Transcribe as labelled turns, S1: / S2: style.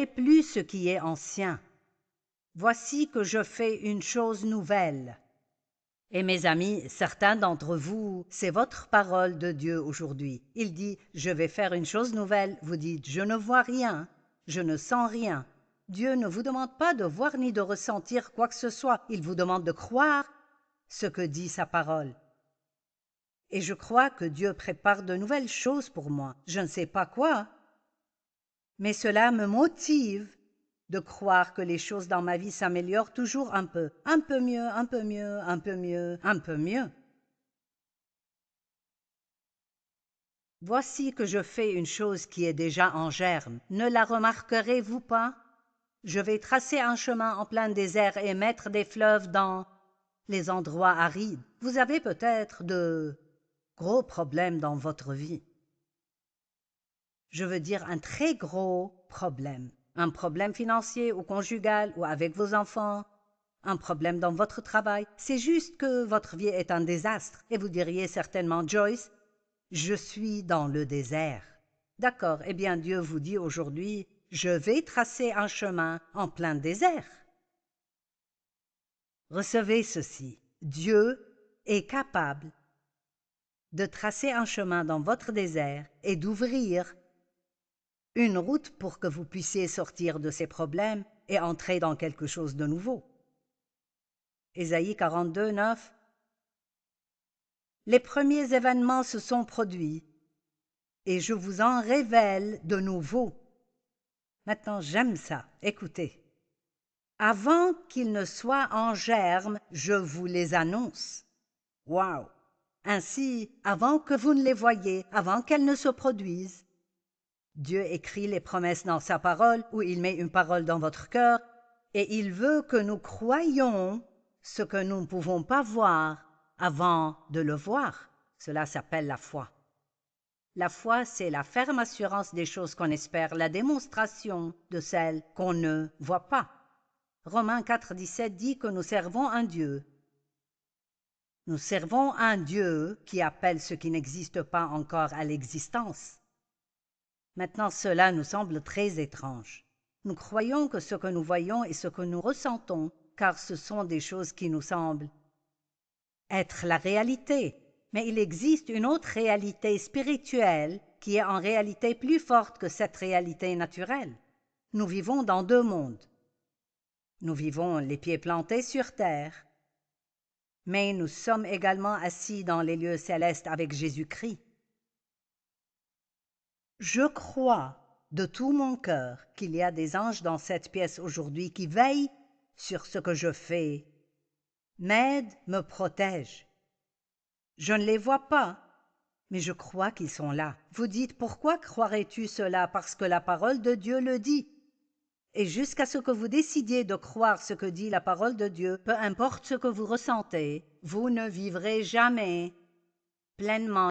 S1: plus ce qui est ancien. Voici que je fais une chose nouvelle. Et mes amis, certains d'entre vous, c'est votre parole de Dieu aujourd'hui. Il dit, je vais faire une chose nouvelle. Vous dites, je ne vois rien, je ne sens rien. Dieu ne vous demande pas de voir ni de ressentir quoi que ce soit. Il vous demande de croire ce que dit sa parole. Et je crois que Dieu prépare de nouvelles choses pour moi. Je ne sais pas quoi, mais cela me motive de croire que les choses dans ma vie s'améliorent toujours un peu mieux, un peu mieux, un peu mieux, un peu mieux. Voici que je fais une chose qui est déjà en germe. Ne la remarquerez-vous pas? Je vais tracer un chemin en plein désert et mettre des fleuves dans les endroits arides. Vous avez peut-être de gros problèmes dans votre vie. Je veux dire un très gros problème. Un problème financier ou conjugal ou avec vos enfants. Un problème dans votre travail. C'est juste que votre vie est un désastre. Et vous diriez certainement, Joyce, je suis dans le désert. D'accord, eh bien Dieu vous dit aujourd'hui, je vais tracer un chemin en plein désert. Recevez ceci. Dieu est capable de tracer un chemin dans votre désert et d'ouvrir une route pour que vous puissiez sortir de ces problèmes et entrer dans quelque chose de nouveau. Ésaïe 42, 9. Les premiers événements se sont produits et je vous en révèle de nouveaux. Maintenant, j'aime ça. Écoutez. Avant qu'ils ne soient en germe, je vous les annonce. Wow! Ainsi, avant que vous ne les voyiez, avant qu'elles ne se produisent, Dieu écrit les promesses dans sa parole, ou il met une parole dans votre cœur, et il veut que nous croyions ce que nous ne pouvons pas voir avant de le voir. Cela s'appelle la foi. La foi, c'est la ferme assurance des choses qu'on espère, la démonstration de celles qu'on ne voit pas. Romains 4, 17 dit que nous servons un Dieu. Nous servons un Dieu qui appelle ce qui n'existe pas encore à l'existence. Maintenant, cela nous semble très étrange. Nous croyons que ce que nous voyons est ce que nous ressentons, car ce sont des choses qui nous semblent être la réalité. Mais il existe une autre réalité spirituelle qui est en réalité plus forte que cette réalité naturelle. Nous vivons dans deux mondes. Nous vivons les pieds plantés sur terre, mais nous sommes également assis dans les lieux célestes avec Jésus-Christ. Je crois de tout mon cœur qu'il y a des anges dans cette pièce aujourd'hui qui veillent sur ce que je fais, m'aident, me protègent. Je ne les vois pas, mais je crois qu'ils sont là. Vous dites, pourquoi croirais-tu cela? Parce que la parole de Dieu le dit. Et jusqu'à ce que vous décidiez de croire ce que dit la parole de Dieu, peu importe ce que vous ressentez, vous ne vivrez jamais pleinement